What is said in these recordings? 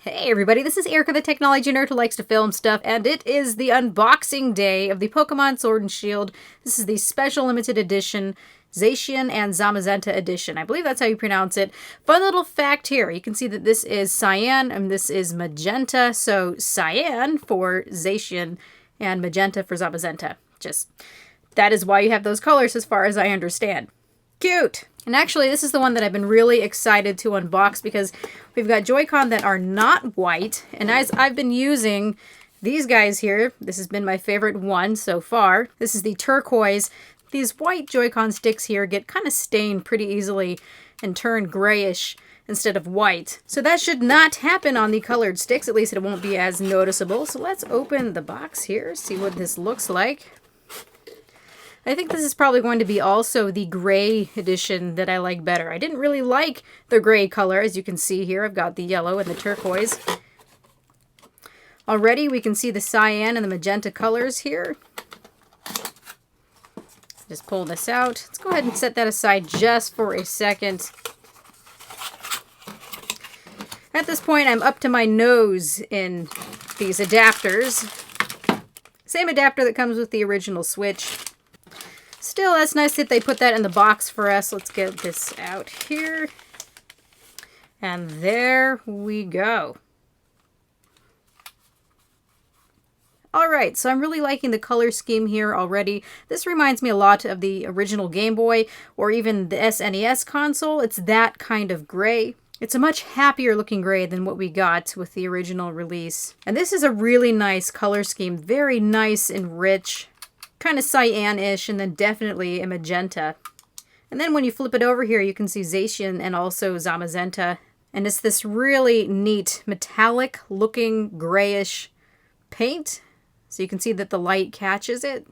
Hey everybody, this is Erica, the technology nerd who likes to film stuff, and it is the unboxing day of the Pokemon Sword and Shield. This is the special limited edition Zacian and Zamazenta edition. I believe that's how you pronounce it. Fun little fact here. You can see that this is cyan and this is magenta. So cyan for Zacian and magenta for Zamazenta. That is why you have those colors as far as I understand. Cute! And actually, this is the one that I've been really excited to unbox because we've got Joy-Con that are not white. And as I've been using these guys here, this has been my favorite one so far. This is the turquoise. These white Joy-Con sticks here get kind of stained pretty easily and turn grayish instead of white. So that should not happen on the colored sticks. At least it won't be as noticeable. So let's open the box here, see what this looks like. I think this is probably going to be also the gray edition that I like better. I didn't really like the gray color, as you can see here. I've got the yellow and the turquoise. Already we can see the cyan and the magenta colors here. Just pull this out. Let's go ahead and set that aside just for a second. At this point, I'm up to my nose in these adapters. Same adapter that comes with the original Switch. Still, that's nice that they put that in the box for us. Let's get this out here. And there we go. Alright, so I'm really liking the color scheme here already. This reminds me a lot of the original Game Boy or even the SNES console. It's that kind of gray. It's a much happier looking gray than what we got with the original release. And this is a really nice color scheme. Very nice and rich. Kind of cyan-ish, and then definitely a magenta. And then when you flip it over here, you can see Zacian and also Zamazenta. And it's this really neat metallic looking grayish paint. So you can see that the light catches it.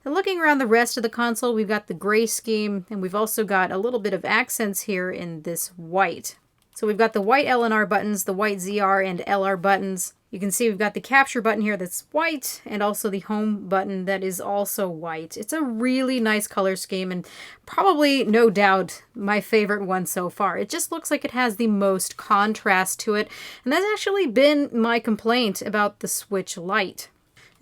And looking around the rest of the console, we've got the gray scheme, and we've also got a little bit of accents here in this white. So we've got the white L and R buttons, the white ZR and LR buttons. You can see we've got the capture button here that's white, and also the home button that is also white. It's a really nice color scheme, and probably, no doubt, my favorite one so far. It just looks like it has the most contrast to it, and that's actually been my complaint about the Switch Lite.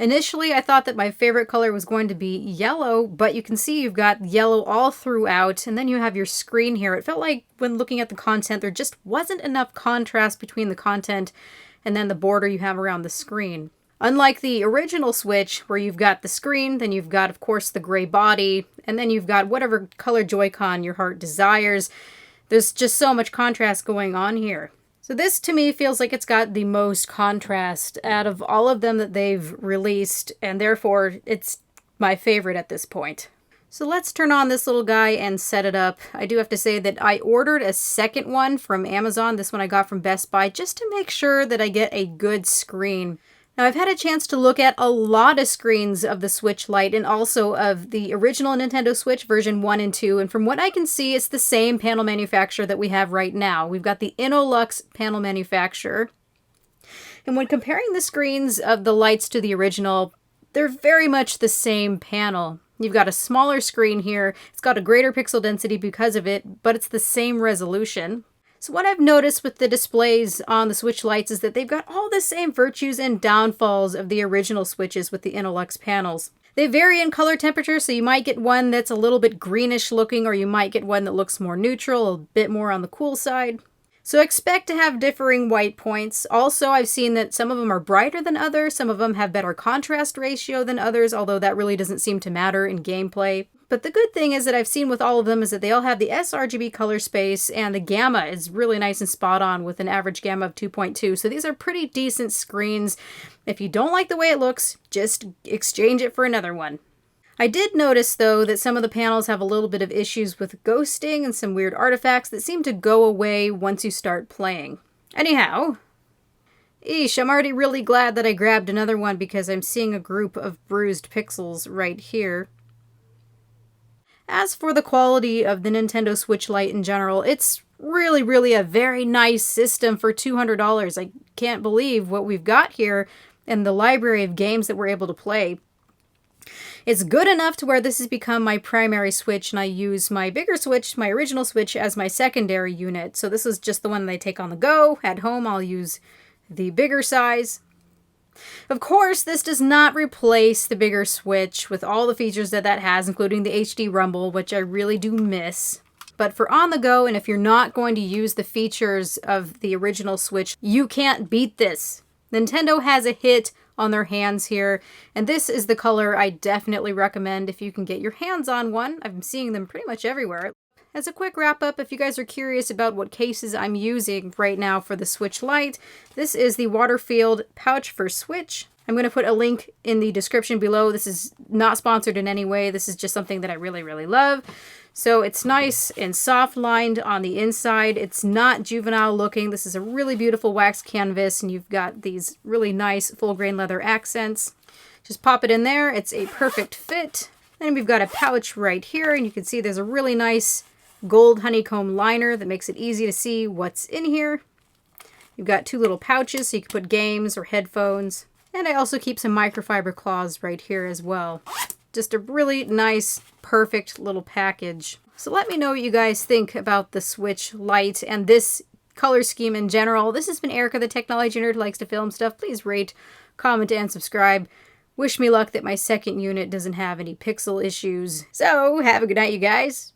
Initially, I thought that my favorite color was going to be yellow, but you can see you've got yellow all throughout, and then you have your screen here. It felt like when looking at the content, there just wasn't enough contrast between the content and then the border you have around the screen. Unlike the original Switch, where you've got the screen, then you've got, of course, the gray body, and then you've got whatever color Joy-Con your heart desires. There's just so much contrast going on here. So this, to me, feels like it's got the most contrast out of all of them that they've released, and therefore, it's my favorite at this point. So let's turn on this little guy and set it up. I do have to say that I ordered a second one from Amazon. This one I got from Best Buy just to make sure that I get a good screen. Now, I've had a chance to look at a lot of screens of the Switch Lite and also of the original Nintendo Switch version 1 and 2, and from what I can see, it's the same panel manufacturer that we have right now. We've got the Innolux panel manufacturer. And when comparing the screens of the Lites to the original, they're very much the same panel. You've got a smaller screen here. It's got a greater pixel density because of it, but it's the same resolution. So what I've noticed with the displays on the Switch Lites is that they've got all the same virtues and downfalls of the original Switches with the Innolux panels. They vary in color temperature, so you might get one that's a little bit greenish looking, or you might get one that looks more neutral, a bit more on the cool side. So expect to have differing white points. Also, I've seen that some of them are brighter than others, some of them have better contrast ratio than others, although that really doesn't seem to matter in gameplay. But the good thing is that I've seen with all of them is that they all have the sRGB color space, and the gamma is really nice and spot on with an average gamma of 2.2. So these are pretty decent screens. If you don't like the way it looks, just exchange it for another one. I did notice, though, that some of the panels have a little bit of issues with ghosting and some weird artifacts that seem to go away once you start playing. Anyhow, I'm already really glad that I grabbed another one because I'm seeing a group of bruised pixels right here. As for the quality of the Nintendo Switch Lite in general, it's really a very nice system for $200. I can't believe what we've got here and the library of games that we're able to play. It's good enough to where this has become my primary Switch, and I use my bigger Switch, my original Switch, as my secondary unit. So this is just the one that I take on the go. At home, I'll use the bigger size. Of course, this does not replace the bigger Switch with all the features that has, including the HD Rumble, which I really do miss. But for on the go, and if you're not going to use the features of the original Switch, you can't beat this. Nintendo has a hit on their hands here, and this is the color I definitely recommend if you can get your hands on one. I'm seeing them pretty much everywhere. As a quick wrap up, if you guys are curious about what cases I'm using right now for the Switch Lite, this is the water-filled pouch for Switch. I'm going to put a link in the description below. This is not sponsored in any way. This is just something that I really, really love. So it's nice and soft lined on the inside. It's not juvenile looking. This is a really beautiful wax canvas, and you've got these really nice full grain leather accents. Just pop it in there. It's a perfect fit. Then we've got a pouch right here, and you can see there's a really nice gold honeycomb liner that makes it easy to see what's in here. You've got two little pouches so you can put games or headphones. And I also keep some microfiber cloths right here as well. Just a really nice, perfect little package. So let me know what you guys think about the Switch Lite and this color scheme in general. This has been Erica, the technology nerd who likes to film stuff. Please rate, comment, and subscribe. Wish me luck that my second unit doesn't have any pixel issues. So, have a good night, you guys.